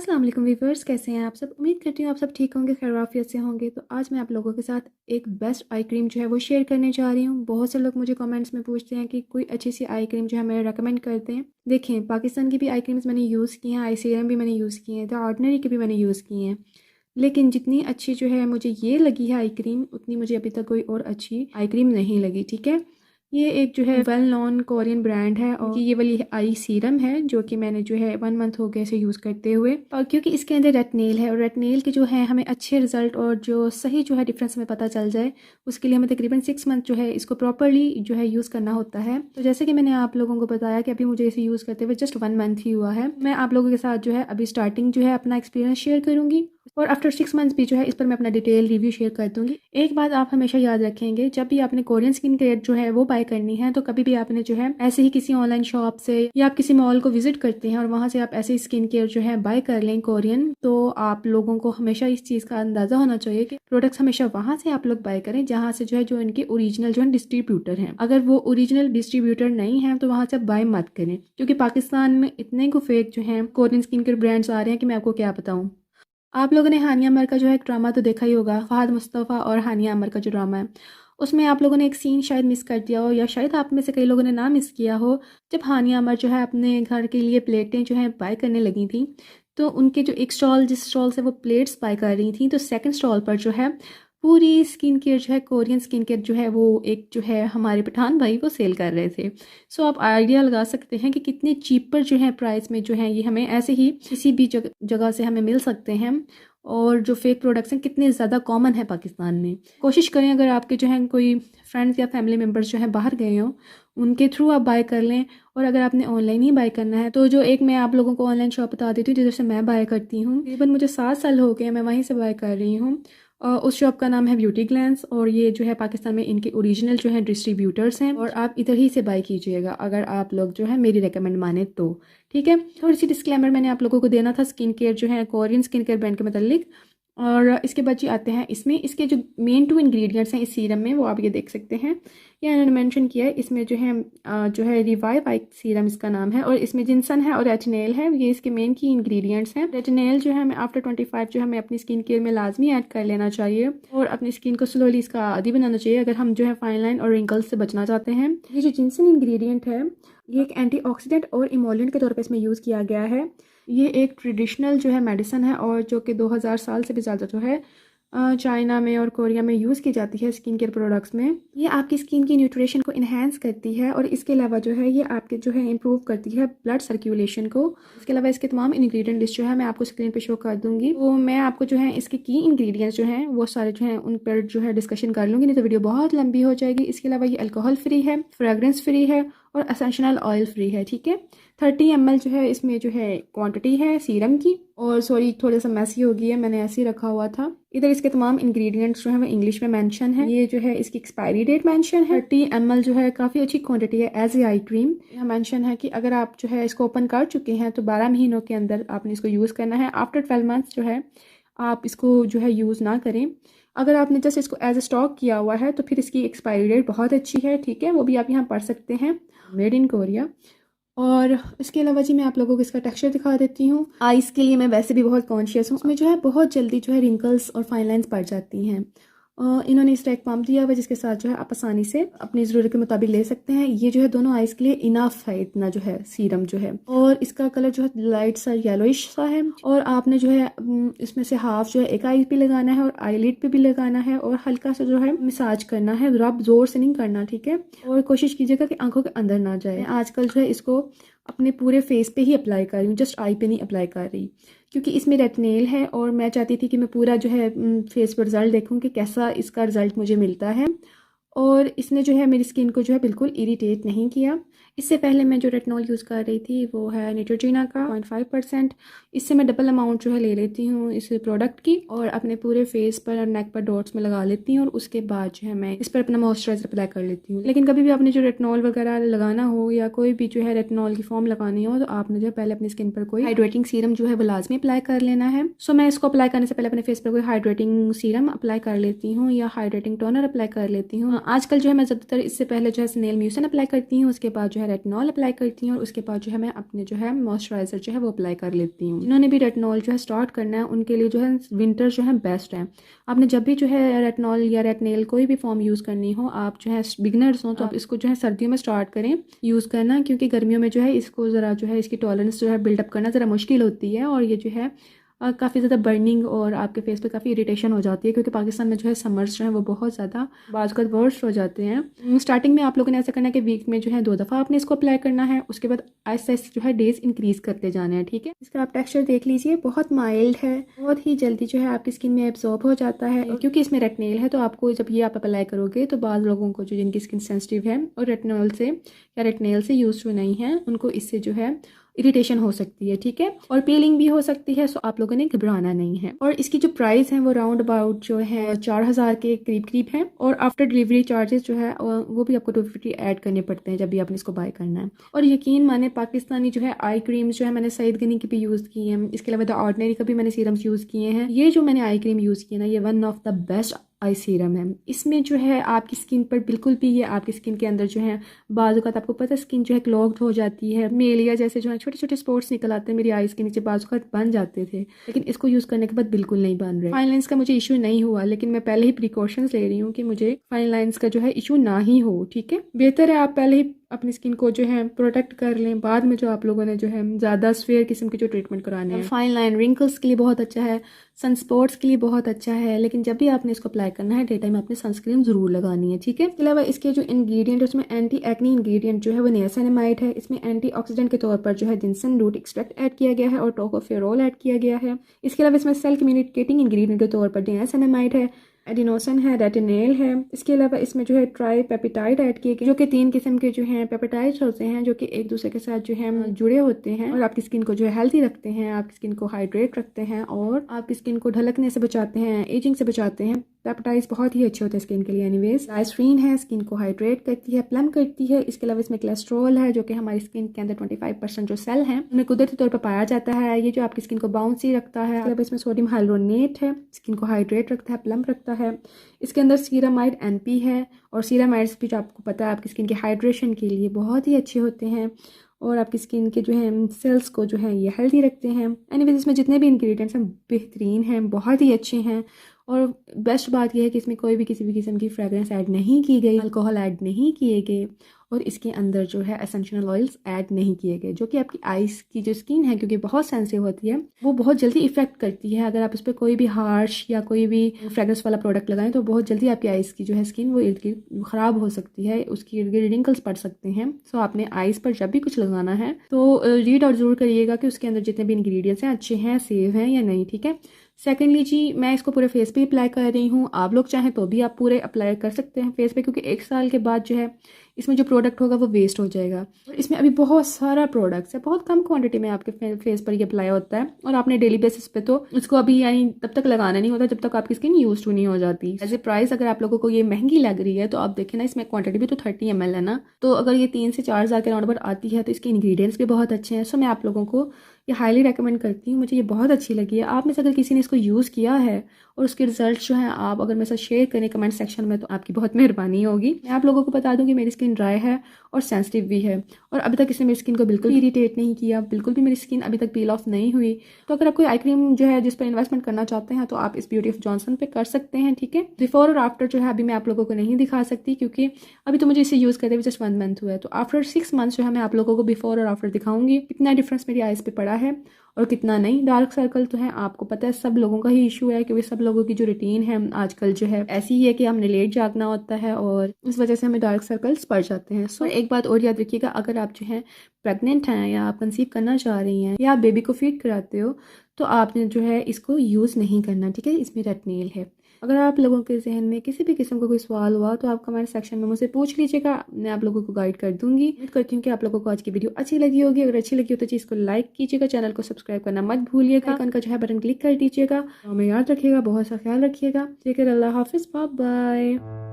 अस्सलाम वालेकुम व्यूअर्स, कैसे हैं आप सब। उम्मीद करती हूँ आप सब ठीक होंगे, खैर आफियत से होंगे। तो आज मैं आप लोगों के साथ एक बेस्ट आई क्रीम जो है वो शेयर करने जा रही हूँ। बहुत से लोग मुझे कमेंट्स में पूछते हैं कि कोई अच्छी सी आई क्रीम जो है मेरे रेकमेंड करते हैं। देखें, पाकिस्तान की भी आई क्रीम्स मैंने यूज़ की हैं, आई सीरम भी मैंने यूज़ किए हैं, द ऑर्डिनरी की भी मैंने यूज़ की हैं। लेकिन जितनी अच्छी जो है मुझे ये लगी है आई क्रीम, उतनी मुझे अभी तक कोई और अच्छी आई क्रीम नहीं लगी। ठीक है, ये एक जो है वेल नोन कोरियन ब्रांड है और ये वाली आई सीरम है जो कि मैंने जो है 1 मंथ हो गया इसे यूज़ करते हुए। और क्योंकि इसके अंदर रेटनेल है और रेटनेल के जो है हमें अच्छे रिजल्ट और जो सही जो है डिफरेंस हमें पता चल जाए, उसके लिए हमें तकरीबन 6 मंथ जो है इसको प्रॉपरली जो है यूज़ करना होता है। तो जैसे कि मैंने आप लोगों को बताया कि अभी मुझे इसे यूज़ करते हुए जस्ट 1 मंथ ही हुआ है। मैं आप लोगों के साथ जो है अभी स्टार्टिंग जो है अपना एक्सपीरियंस शेयर करूँगी और आफ्टर 6 मंथ्स भी जो है इस पर मैं अपना डिटेल रिव्यू शेयर कर दूंगी। एक बात आप हमेशा याद रखेंगे, जब भी आपने कोरियन स्किन केयर जो है वो बाय करनी है तो कभी भी आपने जो है ऐसे ही किसी ऑनलाइन शॉप से या आप किसी मॉल को विजिट करते हैं और वहां से आप ऐसे ही स्किन केयर जो है बाय कर लें कोरियन, तो आप लोगों को हमेशा इस चीज़ का अंदाज़ा होना चाहिए कि प्रोडक्ट्स हमेशा वहां से आप लोग बाय करें जहां से जो इनके ओरिजिनल जो है डिस्ट्रीब्यूटर हैं। अगर वो ओरिजिनल डिस्ट्रीब्यूटर नहीं है तो वहां से बाय मत करें, क्योंकि पाकिस्तान में इतने को फेक जो है कोरियन स्किन केयर ब्रांड्स आ रहे हैं कि मैं आपको क्या बताऊँ। आप लोगों ने हानिया अमर का जो है एक ड्रामा तो देखा ही होगा, फहद मुस्तफ़ा और हानिया अमर का जो ड्रामा है, उसमें आप लोगों ने एक सीन शायद मिस कर दिया हो या शायद आप में से कई लोगों ने ना मिस किया हो। जब हानिया अमर जो है अपने घर के लिए प्लेटें जो है बाय करने लगी थी, तो उनके जो एक स्टॉल जिस स्टॉल से वो प्लेट्स बाय कर रही थी, तो सेकंड स्टॉल पर जो है पूरी स्किन केयर जो है कोरियन स्किन केयर जो है वो एक जो है हमारे पठान भाई वो सेल कर रहे थे। सो आप आइडिया लगा सकते हैं कि कितने चीपर जो है प्राइस में जो है ये हमें ऐसे ही किसी भी जगह से हमें मिल सकते हैं। और जो फेक प्रोडक्ट्स हैं कितने ज़्यादा कॉमन है पाकिस्तान में। कोशिश करें अगर आपके जो है कोई फ्रेंड्स या फैमिली मेम्बर्स जो है बाहर गए हों, उनके थ्रू आप बाय कर लें। और अगर आपने ऑनलाइन ही बाय करना है तो जो एक मैं आप लोगों को ऑनलाइन शॉप बता देती हूँ जिधर से मैं बाय करती हूँ, तकरीबन मुझे 7 साल हो गए मैं वहीं से बाय कर रही हूँ। उस शॉप का नाम है ब्यूटी ग्लैंस और ये जो है पाकिस्तान में इनके ओरिजिनल जो है डिस्ट्रीब्यूटर्स हैं और आप इधर ही से बाय कीजिएगा अगर आप लोग जो है मेरी रेकमेंड माने तो। ठीक है, थोड़ी सी डिस्क्लेमर मैंने आप लोगों को देना था स्किन केयर जो है कोरियन स्किन केयर ब्रांड के मतलब। और इसके बाद जी आते हैं इसमें इसके जो मेन 2 इंग्रेडिएंट्स हैं इस सीरम में, वो आप ये देख सकते हैं। ये इन्होंने मेंशन किया है इसमें जो है रिवाइव आई सीरम इसका नाम है और इसमें जिनसन है और रेटिनेल है, ये इसके मेन की इंग्रेडिएंट्स हैं। रेटिनेल जो है हमें आफ्टर 25 जो हमें अपनी स्किन केयर में लाजमी ऐड कर लेना चाहिए और अपनी स्किन को स्लोली इसका आदी बनाना चाहिए अगर हम जो है फाइन लाइन और रिंकल्स से बचना चाहते हैं। ये जो जिनसन इंग्रेडिएंट है ये एक एंटीऑक्सीडेंट और इमोलिएंट के तौर पर इसमें यूज़ किया गया है। ये एक ट्रेडिशनल जो है मेडिसिन है और जो कि 2000 साल से भी ज़्यादा जो है चाइना में और कोरिया में यूज़ की जाती है स्किन केयर प्रोडक्ट्स में। ये आपकी स्किन की न्यूट्रिशन को इन्हेंस करती है और इसके अलावा जो है ये आपके जो है इम्प्रूव करती है ब्लड सर्कुलेशन को। इसके अलावा इसके तमाम इंग्रेडिएंट लिस्ट जो है मैं आपको स्क्रीन पे शो कर दूंगी। तो मैं आपको जो है इसके की इंग्रेडिएंट्स जो हैं वो सारे जो हैं उन पर जो है डिस्कशन कर लूँगी, नहीं तो वीडियो बहुत लंबी हो जाएगी। इसके अलावा ये अल्कोहल फ्री है, फ्रेगरेंस फ्री है और एसेंशियल ऑयल फ्री है। ठीक है, 30 ml जो है इसमें जो है क्वांटिटी है सीरम की। और सॉरी थोड़ा सा मैसी हो गई है, मैंने ऐसे ही रखा हुआ था। इधर इसके तमाम इंग्रेडिएंट्स जो है वो इंग्लिश में मेंशन है। ये जो है इसकी एक्सपायरी डेट मेंशन है। 30 ml जो है काफ़ी अच्छी क्वांटिटी है एज ए आई क्रीम। यहाँ मेंशन है कि अगर आप जो है इसको ओपन कर चुके हैं तो 12 महीनों के अंदर आपने इसको यूज़ करना है। आफ्टर 12 मंथ्स जो है आप इसको जो है यूज़ ना करें। अगर आपने जस्ट इसको एज ए स्टॉक किया हुआ है तो फिर इसकी एक्सपायरी डेट बहुत अच्छी है। ठीक है, वो भी आप यहाँ पढ़ सकते हैं, मेड इन कोरिया। और इसके अलावा जी मैं आप लोगों को इसका टेक्सचर दिखा देती हूँ। आइज़ के लिए मैं वैसे भी बहुत कॉन्शियस हूँ, उसमें जो है बहुत जल्दी जो है रिंकल्स और फाइन लाइन्स पड़ जाती हैं। इन्होंने इस एक पम्प दिया हुआ जिसके साथ जो है आप आसानी से अपनी ज़रूरत के मुताबिक ले सकते हैं। ये जो है दोनों आइज़ के लिए इनफ है, इतना जो है सीरम जो है। और इसका कलर जो है लाइट सा येलोइश सा है और आपने जो है इसमें से हाफ जो है एक आई पे लगाना है और आईलिड पे भी लगाना है और हल्का सा जो है मसाज करना है, रब जोर से नहीं करना। ठीक है, और कोशिश कीजिएगा कि आंखों के अंदर ना जाए। आजकल जो है इसको अपने पूरे फेस पे ही अप्लाई कर रही हूँ, जस्ट आई पे नहीं अप्लाई कर रही, क्योंकि इसमें रेटिनेल है और मैं चाहती थी कि मैं पूरा जो है फेस पर रिजल्ट देखूँ कि कैसा इसका रिजल्ट मुझे मिलता है। और इसने जो है मेरी स्किन को जो है बिल्कुल इरिटेट नहीं किया। इससे पहले मैं जो रेटिनॉल यूज़ कर रही थी वो है न्यूट्रोजीना का 0.5%। इससे मैं डबल अमाउंट जो है ले लेती हूँ इस प्रोडक्ट की और अपने पूरे फेस पर और नेक पर डॉट्स में लगा लेती हूँ और उसके बाद जो है मैं इस पर अपना मॉइस्चराइजर अप्लाई कर लेती हूँ। लेकिन कभी भी आपने जो रेटिनॉल वगैरह लगाना हो या कोई भी जो है रेटिनॉल की फॉर्म लगानी हो तो आपने जो है पहले अपनी स्किन पर कोई हाइड्रेटिंग सीरम जो है वो लाजमी अप्लाई कर लेना है। सो मैं इसको अप्लाई करने से पहले अपने फेस पर कोई हाइड्रेटिंग सीरम अप्लाई कर लेती हूँ या हाइड्रेटिंग टोनर अप्लाई कर लेती हूँ। आजकल जो है मैं ज़्यादातर इससे पहले जो है स्नेल म्यूसिन अप्लाई करती हूँ, उसके बाद जो है रेटिनॉल अप्लाई करती हूँ और उसके बाद जो है मैं अपने जो है मॉइस्चराइज़र जो है वो अप्लाई कर लेती हूँ। जिन्होंने भी रेटिनॉल जो है स्टार्ट करना है उनके लिए जो है विंटर जो है बेस्ट है। आपने जब भी जो है रेटिनॉल या रेटिनेल कोई भी फॉर्म यूज़ करनी हो, आप जो है बिगनर्स हो तो आप इसको जो है सर्दियों में स्टार्ट करें यूज़ करना, क्योंकि गर्मियों में जो है इसको ज़रा जो है इसकी टॉलरेंस जो है बिल्डअप करना ज़रा मुश्किल होती है और ये जो है काफ़ी ज़्यादा बर्निंग और आपके फेस पे काफ़ी इरिटेशन हो जाती है, क्योंकि पाकिस्तान में जो है समर्स जो है वो बहुत ज़्यादा बाज़ वर्स्ट हो जाते हैं। स्टार्टिंग में आप लोगों ने ऐसा करना है कि वीक में जो है 2 दफ़ा आपने इसको अप्लाई करना है, उसके बाद आहिस्ता आहिस्ता जो है डेज इंक्रीज़ करते जाने हैं, ठीक है। इसका आप टेक्सचर देख लीजिए, बहुत माइल्ड है, बहुत ही जल्दी जो है आपकी स्किन में एब्जॉर्ब हो जाता है। क्योंकि इसमें रेटिनेल है तो आपको जब ये आप अप्लाई करोगे तो बाद लोगों को जो जिनकी स्किन सेंसिटिव है और रेटिनॉल से या रेटिनेल से यूज टू नहीं है, उनको इससे जो है इरिटेशन हो सकती है, ठीक है, और पीलिंग भी हो सकती है। सो आप लोगों ने घबराना नहीं है। और इसकी जो प्राइस है वो राउंड अबाउट जो है 4000 के करीब करीब है, और आफ्टर डिलीवरी चार्जेस जो है वो भी आपको 250 ऐड करने पड़ते हैं जब भी आपने इसको बाय करना है। और यकीन माने पाकिस्तानी जो है आई क्रीम्स जो है मैंने सईद गनी की भी यूज़ की हैं, इसके अलावा द ऑर्डिनरी का भी मैंने सीरम्स यूज़ किए हैं। ये जो मैंने आई क्रीम यूज़ की है ना, ये one of the best I serum है। इसमें जो है आपकी स्किन पर बिल्कुल भी ये आपकी स्किन के अंदर जो है बाजुकात आपको पता है स्किन जो है क्लॉग्ड हो जाती है, मेलिया जैसे जो है छोटे छोटे स्पॉट्स निकल आते हैं मेरी आईज के नीचे, बाजुकात बन जाते थे, लेकिन इसको यूज़ करने के बाद बिल्कुल नहीं बन रहे। फाइन लाइंस का मुझे इशू नहीं हुआ, लेकिन मैं पहले ही प्रिकॉशंस ले रही हूँ कि मुझे फाइन लाइंस का जो है इशू ना ही हो, ठीक है। बेहतर है आप पहले ही अपनी स्किन को जो है प्रोटेक्ट कर लें, बाद में जो आप लोगों ने जो है ज़्यादा स्फेयर किस्म के जो ट्रीटमेंट कराने हैं। फाइन लाइन रिंकल्स के लिए बहुत अच्छा है, सन स्पॉट्स के लिए बहुत अच्छा है, लेकिन जब भी आपने इसको अप्लाई करना है डे टाइम आपने सनस्क्रीन जरूर लगानी है, ठीक है। इसके अलावा इसके जो इंग्रेडिएंट उसमें एंटी एक्नी इंग्रेडिएंट जो है वो नियासिनामाइड है। इसमें एंटीऑक्सीडेंट के तौर पर जो है जिनसन रूट एक्सट्रैक्ट ऐड किया गया है और टोकोफेरोल ऐड किया गया है। इसके अलावा इसमें सेल कम्युनिकेटिंग इंग्रेडिएंट के तौर पर नियासिनामाइड है, एडिनोसिन है, रेटिनेल है। इसके अलावा इसमें जो है ट्राई पेप्टाइड ऐड किए गए, जो कि 3 किस्म के जो हैं पेप्टाइड्स होते हैं, जो कि एक दूसरे के साथ जो है जुड़े होते हैं और आपकी स्किन को जो है हेल्थी रखते हैं, आपकी स्किन को हाइड्रेट रखते हैं और आपकी स्किन को ढलकने से बचाते हैं, एजिंग से बचाते हैं। पेप्टाइड्स बहुत ही अच्छे होते हैं स्किन के लिए। एनीवेज ग्लाइसरीन है, स्किन को हाइड्रेट करती है, प्लम करती है। इसके अलावा इसमें कोलेस्ट्रॉल है, जो कि हमारी स्किन के अंदर 25% जो सेल हैं उन्हें कुदरती तौर पर पाया जाता है, ये जो आपकी स्किन को बाउंसी रखता है। इसके अलावा इसमें सोडियम हाइल्यूरोनेट है, स्किन को हाइड्रेट रखता है, प्लम रखता है। इसके अंदर सीरामाइड एनपी है, और सीरामाइड्स भी जो आपको पता है आपकी स्किन के हाइड्रेशन के लिए बहुत ही अच्छे होते हैं और आपकी स्किन के जो है सेल्स को जो है ये हेल्दी रखते हैं। एनीवेज इसमें जितने भी इंग्रेडिएंट्स हैं बेहतरीन हैं, बहुत ही अच्छे हैं। और बेस्ट बात यह है कि इसमें कोई भी किसी भी किस्म की फ्रेगरेंस ऐड नहीं की गई, अल्कोहल ऐड नहीं किए गए और इसके अंदर जो है एसेंशियल ऑयल्स ऐड नहीं किए गए, जो कि आपकी आइज़ की जो स्किन है क्योंकि बहुत सेंसिटिव होती है वो बहुत जल्दी इफेक्ट करती है। अगर आप उस पर कोई भी हार्श या कोई भी फ्रेगरेंस वाला प्रोडक्ट लगाएं तो बहुत जल्दी आपकी आइज़ की जो है स्किन वो इर्द गिर्द ख़राब हो सकती है, उसकी इर्द गिर्द रिंकल्स पड़ सकते हैं। सो आपने आइज़ पर जब भी कुछ लगाना है तो रीड आउट ज़रूर करिएगा कि उसके अंदर जितने भी इंग्रेडिएंट्स हैं अच्छे हैं, सेफ हैं या नहीं, ठीक है। सेकेंडली जी, मैं इसको पूरे फेस पे अप्लाई कर रही हूँ, आप लोग चाहें तो भी आप पूरे अप्लाई कर सकते हैं फेस पे, क्योंकि 1 साल के बाद जो है इसमें जो प्रोडक्ट होगा वो वेस्ट हो जाएगा। और इसमें अभी बहुत सारा प्रोडक्ट्स है, बहुत कम क्वांटिटी में आपके फेस पर ये अप्लाई होता है और आपने डेली बेसिस पे तो इसको अभी यानी तब तक लगाना नहीं होता जब तक आपकी स्किन यूज टू नहीं हो जाती। एज ए प्राइस अगर आप लोगों को ये महंगी लग रही है तो आप देखें ना, इसमें क्वांटिटी भी तो 30 ml है ना, तो अगर ये 3 से 4 हज़ार के राउंड अबाउट आती है तो इसके इंग्रेडिएंट्स भी बहुत अच्छे हैं। सो मैं आप लोगों को ये हाईली रेकमेंड करती हूँ, मुझे ये बहुत अच्छी लगी है। आप में से अगर किसी ने इसको यूज़ किया है और उसके रिजल्ट जो हैं आप अगर मेरे साथ शेयर करें कमेंट सेक्शन में तो आपकी बहुत मेहरबानी होगी। मैं आप लोगों को बता दूं कि मेरी स्किन ड्राई है और सेंसिटिव भी है और अभी तक इसने मेरी स्किन को बिल्कुल इरिटेट नहीं किया, बिल्कुल भी मेरी स्किन अभी तक पील ऑफ नहीं हुई। तो अगर आप कोई आई क्रीम जो है जिस पर इन्वेस्टमेंट करना चाहते हैं तो आप इस ब्यूटी ऑफ जॉनसन पे कर सकते हैं, ठीक है। बिफोर और आफ्टर जो है अभी मैं आप लोगों को नहीं दिखा सकती क्योंकि अभी तो मुझे इसे यूज़ करते हुए जस्ट 1 मंथ हुआ है, तो आफ्टर 6 मंथ्स जो है मैं आप लोगों को बिफोर और आफ्टर दिखाऊंगी कितना डिफरेंस मेरी आइज़ पे पड़ा है और कितना नहीं। डार्क सर्कल तो है, आपको पता है सब लोगों का ही इशू है क्योंकि सब लोगों की जो रूटीन है आजकल जो है ऐसी ही है कि हमने लेट जागना होता है और इस वजह से हमें डार्क सर्कल्स पड़ जाते हैं। सो एक बात और याद रखिएगा, अगर आप जो है प्रेग्नेंट हैं या आप कंसीव करना चाह रही हैं या आप बेबी को फीड कराते हो तो आपने जो है इसको यूज़ नहीं करना, ठीक है। इसमें रेटिनेल है। अगर आप लोगों के जहन में किसी भी किस्म का कोई सवाल हुआ तो आप कमेंट सेक्शन में मुझसे पूछ लीजिएगा, मैं आप लोगों को गाइड कर दूंगी। उम्मीद करती हूँ कि आप लोगों को आज की वीडियो अच्छी लगी होगी। अगर अच्छी लगी हो तो चीज़ को लाइक कीजिएगा, चैनल को सब्सक्राइब करना मत भूलिएगा, आइकन का जो है बटन क्लिक कर दीजिएगा। हमें याद रखिएगा, बहुत सा ख्याल रखिएगा। ठीक है, अल्लाह हाफिज़, बाय बाय।